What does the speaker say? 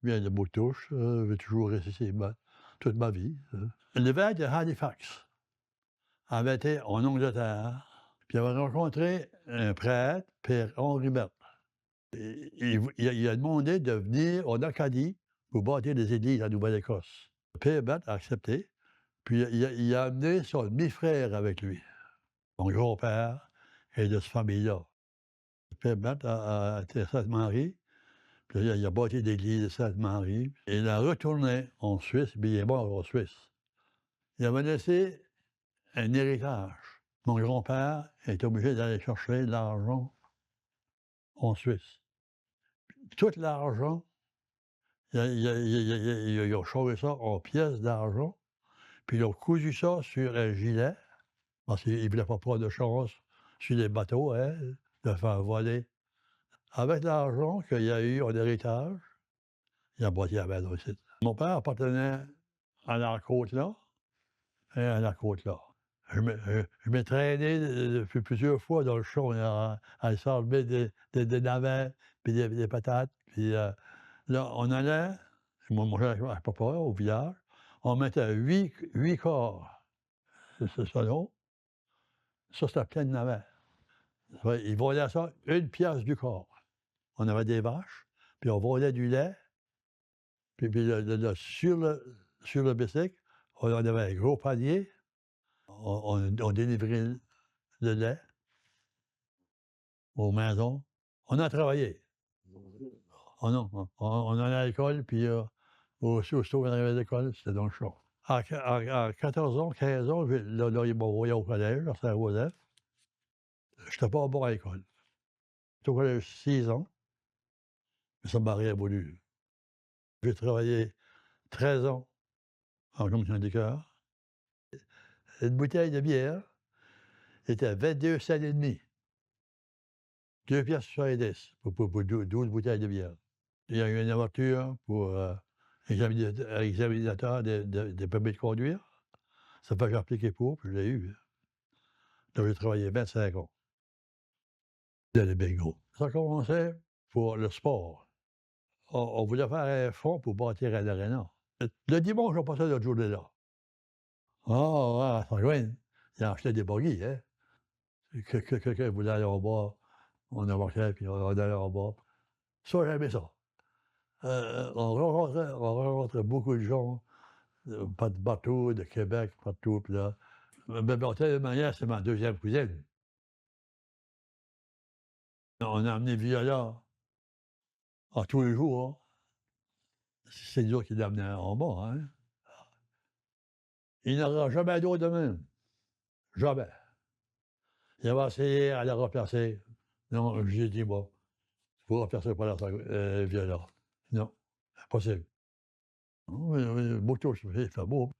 Je viens de Bouctouche, j'ai toujours resté ici toute ma vie. L'évêque de Halifax avait été en Angleterre, puis il avait rencontré un prêtre, Père Henri Berthe. Et il a demandé de venir en Acadie pour bâtir des églises en Nouvelle-Écosse. Père Berthe a accepté, puis il a amené son demi-frère avec lui. Mon grand-père est de cette famille-là. Père Berthe a été à Sainte-Marie, puis il a bâti l'église de Sainte-Marie. Il a retourné en Suisse, puis il est mort en Suisse. Il avait laissé un héritage. Mon grand-père est obligé d'aller chercher de l'argent en Suisse. Tout l'argent, il a changé ça en pièces d'argent, puis il a cousu ça sur un gilet, parce qu'il ne voulait pas prendre de chance sur les bateaux, hein, de faire voler. Avec l'argent qu'il y a eu en héritage, il a bâti la maison ici. Mon père appartenait à la côte-là et à la côte-là. Je m'ai traîné depuis plusieurs fois dans le champ à aller s'enlever des navets, puis des patates. Puis là, on allait, moi, avec papa au village, on mettait huit corps sur ce salon. Ça, c'était plein de navets. Ouais, ils vendaient ça 1 pièce du corps. On avait des vaches, puis on vendait du lait, puis sur le bicycle, on avait un gros panier, on délivrait le lait aux maisons. On a travaillé. Oh non, on allait à l'école, puis aussitôt qu'on arrivait à l'école, c'était dans le champ. À 14 ans, 15 ans, là, ils m'ont envoyé au collège, à Saint-Joseph. Je n'étais pas bon à l'école. J'étais au collège 6 ans, mais ça ne m'a rien voulu. J'ai travaillé 13 ans en commission des cœurs. Une bouteille de bière était à 22 cents et demi. 2 piastres 70 pour 12 bouteilles de bière. Il y a eu une aventure pour examinateur des permis de conduire. Ça fait que j'ai appliqué pour, puis je l'ai eu. Donc, j'ai travaillé 25 ans dans les bingos. Ça commençait pour le sport. On voulait faire un fonds pour bâtir un aréna. Le dimanche, on passait notre journée-là. Ah, à Saint-Gouin, il a acheté des bogies, hein. Quelqu'un voulait aller en bas, on avançait, puis on allait en bas. Ça, j'aimais ça. On rencontrait beaucoup de gens, pas de bateau, de Québec, partout, puis là. Mais bon, de toute manière, c'est ma deuxième cousine. On a amené Viola tous les jours, hein. C'est nous autres qui l'amenaient en bas, hein. Il n'aura jamais d'autre de même. Jamais. Il avait essayé à la remplacer. Non, j'ai dit, bon, vous ne remplacerez pas la Viola. Non, impossible. Oui, oui, Bouctouche, il fait beau.